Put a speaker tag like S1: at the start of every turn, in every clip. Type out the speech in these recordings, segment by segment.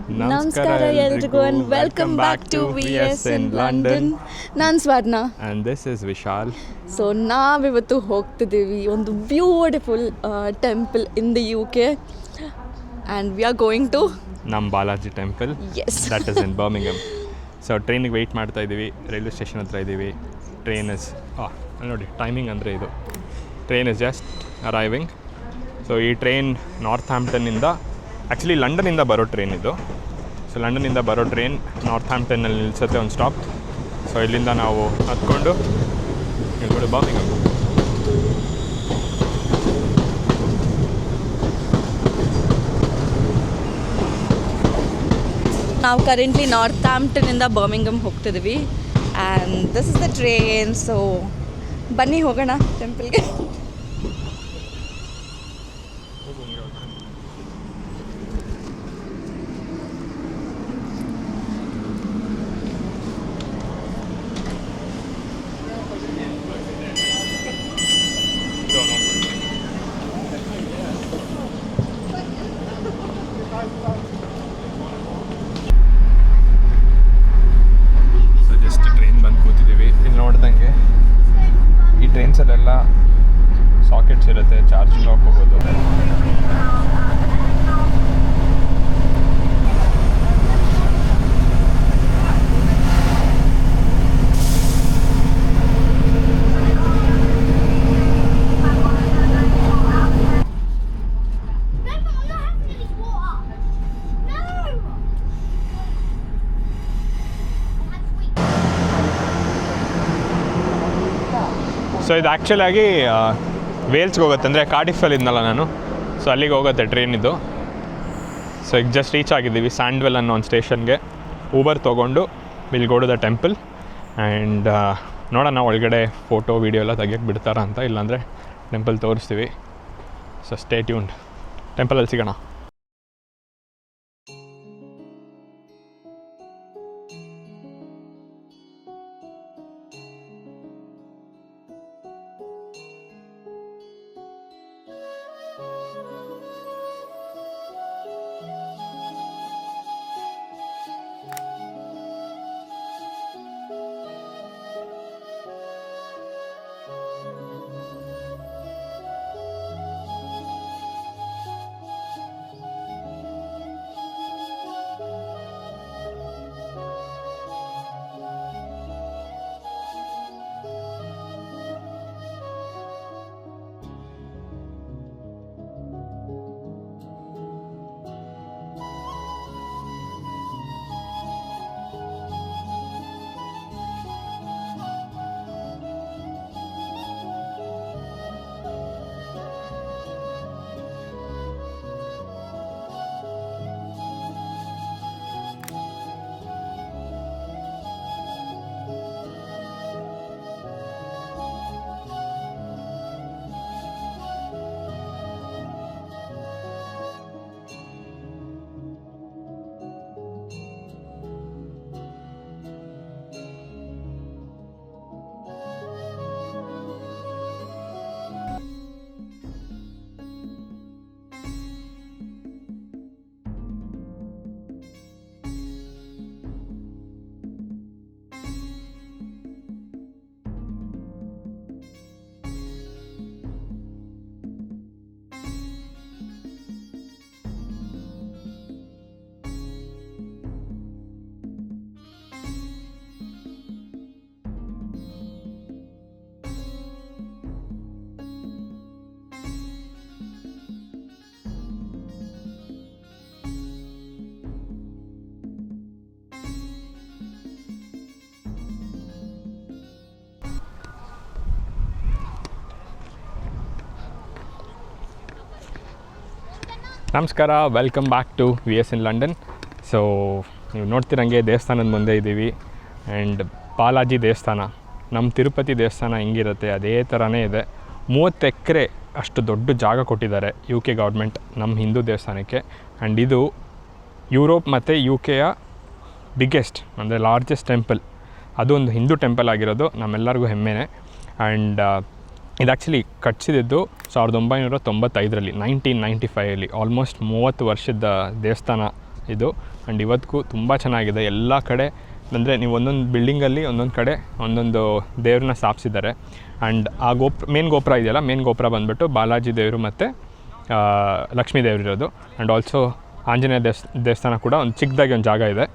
S1: ನಮಸ್ಕಾರ ಎಲ್ರಿಗೂ and welcome back to VS in London. ನಾನು ಸ್ವರ್ಣ
S2: and this is Vishal.
S1: So ನಾವಿವತ್ತು ಹೋಗ್ತಿದ್ದೀವಿ ಒಂದು beautiful temple in the UK and we are going to
S2: ನಮ್ಮ Balaji temple.
S1: Yes.
S2: That is in Birmingham. So ಟ್ರೈನಿಗೆ weight ಮಾಡ್ತಾ ಇದ್ದೀವಿ, ರೈಲ್ವೆ ಸ್ಟೇಷನ್ ಹತ್ರ ಇದ್ದೀವಿ. ಟ್ರೈನ್ ಇಸ್ ನೋಡಿ ಟೈಮಿಂಗ್ ಅಂದರೆ ಇದು, train is just arriving. So ಈ ಟ್ರೈನ್ ನಾರ್ತ್ ಹ್ಯಾಂಪ್ಟನ್ನಿಂದ, ಆ್ಯಕ್ಚುಲಿ ಲಂಡನಿಂದ ಬರೋ ಟ್ರೈನ್ ಇದು. ಸೊ ಲಂಡನಿಂದ ಬರೋ ಟ್ರೈನ್ ನಾರ್ತ್ ಹ್ಯಾಂಪ್ಟನ್ನಲ್ಲಿ ನಿಲ್ಲಿಸುತ್ತೆ ಒಂದು ಸ್ಟಾಪ್. ಸೊ ಇಲ್ಲಿಂದ ನಾವು ಹತ್ಕೊಂಡು ಇಲ್ಲಿ ಬರ್ಮಿಂಗಮ್.
S1: ನಾವು ಕರೆಂಟ್ಲಿ ನಾರ್ತ್ ಹ್ಯಾಂಪ್ಟನ್ನಿಂದ ಬರ್ಮಿಂಗಮ್ ಹೋಗ್ತಿದ್ದೀವಿ and this is the train. So ಬನ್ನಿ ಹೋಗೋಣ ಟೆಂಪಲ್ಗೆ.
S2: ನೋಡ್ದಂಗೆ ಈ ಟ್ರೈನ್ಸಲ್ಲೆಲ್ಲ ಸಾಕೆಟ್ಸ್ ಇರುತ್ತೆ, ಚಾರ್ಜಿಂಗ್ ಹಾಕೋಬೋದು. ಸೊ ಇದು ಆ್ಯಕ್ಚುಲಾಗಿ ವೇಲ್ಸ್ಗೆ ಹೋಗುತ್ತೆ, ಅಂದರೆ ಕಾರ್ಡಿಫಲ್ಲಿ ಇದ್ನಲ್ಲ ನಾನು. ಸೊ ಅಲ್ಲಿಗೆ ಹೋಗುತ್ತೆ ಟ್ರೈನ್ ಇದು. ಸೊ ಈಗ ಜಸ್ಟ್ ರೀಚ್ ಆಗಿದ್ದೀವಿ ಸ್ಯಾಂಡ್ವೆಲ್ ಅನ್ನೋ ಒಂದು ಸ್ಟೇಷನ್ಗೆ. ಊಬರ್ ತೊಗೊಂಡು will go to the temple and ನೋಡೋಣ ಒಳಗಡೆ ಫೋಟೋ ವೀಡಿಯೋ ಎಲ್ಲ ತೆಗಿಯೋಕ್ಕೆ ಬಿಡ್ತಾರಾ ಅಂತ, ಇಲ್ಲಾಂದರೆ ಟೆಂಪಲ್ ತೋರಿಸ್ತೀವಿ. ಸೊ ಸ್ಟೇ ಟ್ಯೂನ್ಡ್, ಟೆಂಪಲಲ್ಲಿ ಸಿಗೋಣ. ನಮಸ್ಕಾರ, welcome back to VS in London. So ನೀವು ನೋಡ್ತಿರಂಗೆ ದೇವಸ್ಥಾನದ ಮುಂದೆ ಇದ್ದೀವಿ ಆ್ಯಂಡ್ ಬಾಲಾಜಿ ದೇವಸ್ಥಾನ, ನಮ್ಮ ತಿರುಪತಿ ದೇವಸ್ಥಾನ ಹೆಂಗಿರುತ್ತೆ ಅದೇ ಥರನೇ ಇದೆ. 30 ಎಕರೆ ಅಷ್ಟು ದೊಡ್ಡ ಜಾಗ ಕೊಟ್ಟಿದ್ದಾರೆ UK ಗೌರ್ಮೆಂಟ್ ನಮ್ಮ ಹಿಂದೂ ದೇವಸ್ಥಾನಕ್ಕೆ. ಆ್ಯಂಡ್ ಇದು ಯುರೋಪ್ ಮತ್ತು UKಯ ಬಿಗ್ಗೆಸ್ಟ್ ಅಂದರೆ ಲಾರ್ಜೆಸ್ಟ್ ಟೆಂಪಲ್. ಅದು ಒಂದು ಹಿಂದೂ ಟೆಂಪಲ್ ಆಗಿರೋದು ನಮ್ಮೆಲ್ಲರಿಗೂ ಹೆಮ್ಮೆನೇ. ಆ್ಯಂಡ್ ಇದು ಆ್ಯಕ್ಚುಲಿ ಕಟ್ಸಿದ್ದು 1995 1995 ಆಲ್ಮೋಸ್ಟ್ 30 ವರ್ಷದ ದೇವಸ್ಥಾನ ಇದು. ಆ್ಯಂಡ್ ಇವತ್ತಿಗೂ ತುಂಬ ಚೆನ್ನಾಗಿದೆ. ಎಲ್ಲ ಕಡೆ ಅಂದರೆ ನೀವು ಒಂದೊಂದು ಬಿಲ್ಡಿಂಗಲ್ಲಿ ಒಂದೊಂದು ಕಡೆ ಒಂದೊಂದು ದೇವ್ರನ್ನ ಸ್ಥಾಪಿಸಿದ್ದಾರೆ. ಆ್ಯಂಡ್ ಆ ಮೇನ್ ಗೋಪುರ ಇದೆಯಲ್ಲ, ಮೇನ್ ಗೋಪುರ ಬಂದುಬಿಟ್ಟು ಬಾಲಾಜಿ ದೇವರು ಮತ್ತು ಲಕ್ಷ್ಮೀ ದೇವರು ಇರೋದು. ಆ್ಯಂಡ್ ಆಲ್ಸೋ ಆಂಜನೇಯ ದೇವಸ್ಥಾನ ಕೂಡ ಒಂದು ಚಿಕ್ಕದಾಗಿ ಒಂದು ಜಾಗ ಇದೆ.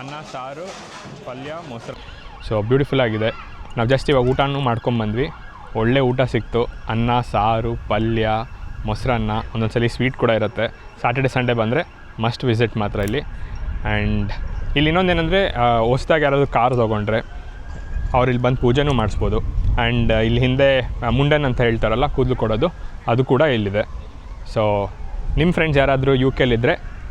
S2: ಅನ್ನ, ಸಾರು, ಪಲ್ಯ, ಮೊಸರು. ಸೊ ಬ್ಯೂಟಿಫುಲ್ ಆಗಿದೆ. ನಾವು ಜಸ್ಟ್ ಇವಾಗ ಊಟನೂ ಮಾಡ್ಕೊಂಬಂದ್ವಿ. ಒಳ್ಳೆ ಊಟ ಸಿಕ್ತು. ಅನ್ನ, ಸಾರು, ಪಲ್ಯ, ಮೊಸರನ್ನ, ಒಂದೊಂದು ಸಲ ಸ್ವೀಟ್ ಕೂಡ ಇರುತ್ತೆ. ಸ್ಯಾಟರ್ಡೆ ಸಂಡೇ ಬಂದರೆ ಮಸ್ಟ್ ವಿಸಿಟ್ ಮಾತ್ರ ಇಲ್ಲಿ. ಆ್ಯಂಡ್ ಇಲ್ಲಿ ಇನ್ನೊಂದೇನೆಂದರೆ ಹೊಸ್ದಾಗಿ ಯಾರಾದರೂ ಕಾರ್ ತೊಗೊಂಡ್ರೆ ಅವ್ರು ಇಲ್ಲಿ ಬಂದು ಪೂಜೆನೂ ಮಾಡಿಸ್ಬೋದು. ಆ್ಯಂಡ್ ಇಲ್ಲಿ ಹಿಂದೆ ಮುಂಡನ್ ಅಂತ ಹೇಳ್ತಾರಲ್ಲ, ಕೂದಲು ಕೊಡೋದು, ಅದು ಕೂಡ ಇಲ್ಲಿದೆ. ಸೊ ನಿಮ್ಮ ಫ್ರೆಂಡ್ಸ್ ಯಾರಾದರೂ UK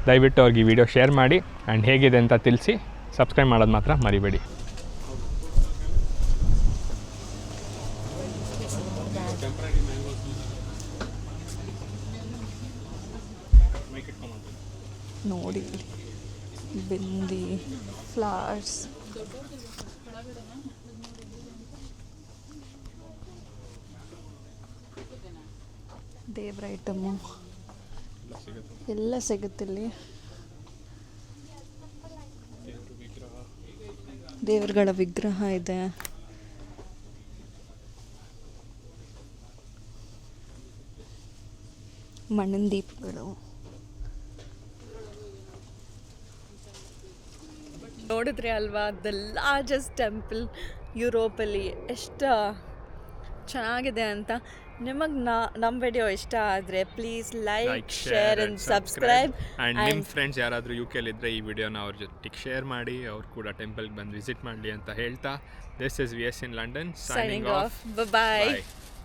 S2: ದಯವಿಟ್ಟು ಅವ್ರಿಗೆ ಈ ವಿಡಿಯೋ ಶೇರ್ ಮಾಡಿ ಆ್ಯಂಡ್ ಹೇಗಿದೆ ಅಂತ ತಿಳಿಸಿ. ಸಬ್ಸ್ಕ್ರೈಬ್ ಮಾಡೋದು ಮಾತ್ರ ಮರಿಬೇಡಿ.
S1: ನೋಡಿ ಬಿಂದಿ, ಫ್ಲವರ್ಸ್, ದೇವ್ರ ಐಟಮು ಎಲ್ಲ ಸಿಗುತ್ತಿಲ್ಲಿ. ದೇವರುಗಳ ವಿಗ್ರಹ ಇದೆ. ಮಣ್ಣಿನ ದೀಪಗಳು. ನೋಡಿದ್ರೆ ಅಲ್ವಾ, ದ ಲಾರ್ಜೆಸ್ಟ್ ಟೆಂಪಲ್ ಯುರೋಪಲ್ಲಿ ಎಷ್ಟು ಚೆನ್ನಾಗಿದೆ ಅಂತ. ನಿಮಗೆ ನಮ್ಮ ವಿಡಿಯೋ ಇಷ್ಟ ಆದರೆ please like, share and subscribe.
S2: And ನಿಮ್ಮ ಫ್ರೆಂಡ್ಸ್ ಯಾರಾದರೂ UK-ಲಿದ್ದರೆ ಈ ವಿಡಿಯೋನ ಅವ್ರ ಜೊತೆಗೆ ಶೇರ್ ಮಾಡಿ, ಅವ್ರು ಕೂಡ ಟೆಂಪಲ್ಗೆ ಬಂದು ವಿಸಿಟ್ ಮಾಡಲಿ ಅಂತ ಹೇಳ್ತಾ, this is VS in London,
S1: Signing off. Bye-bye.
S2: Bye.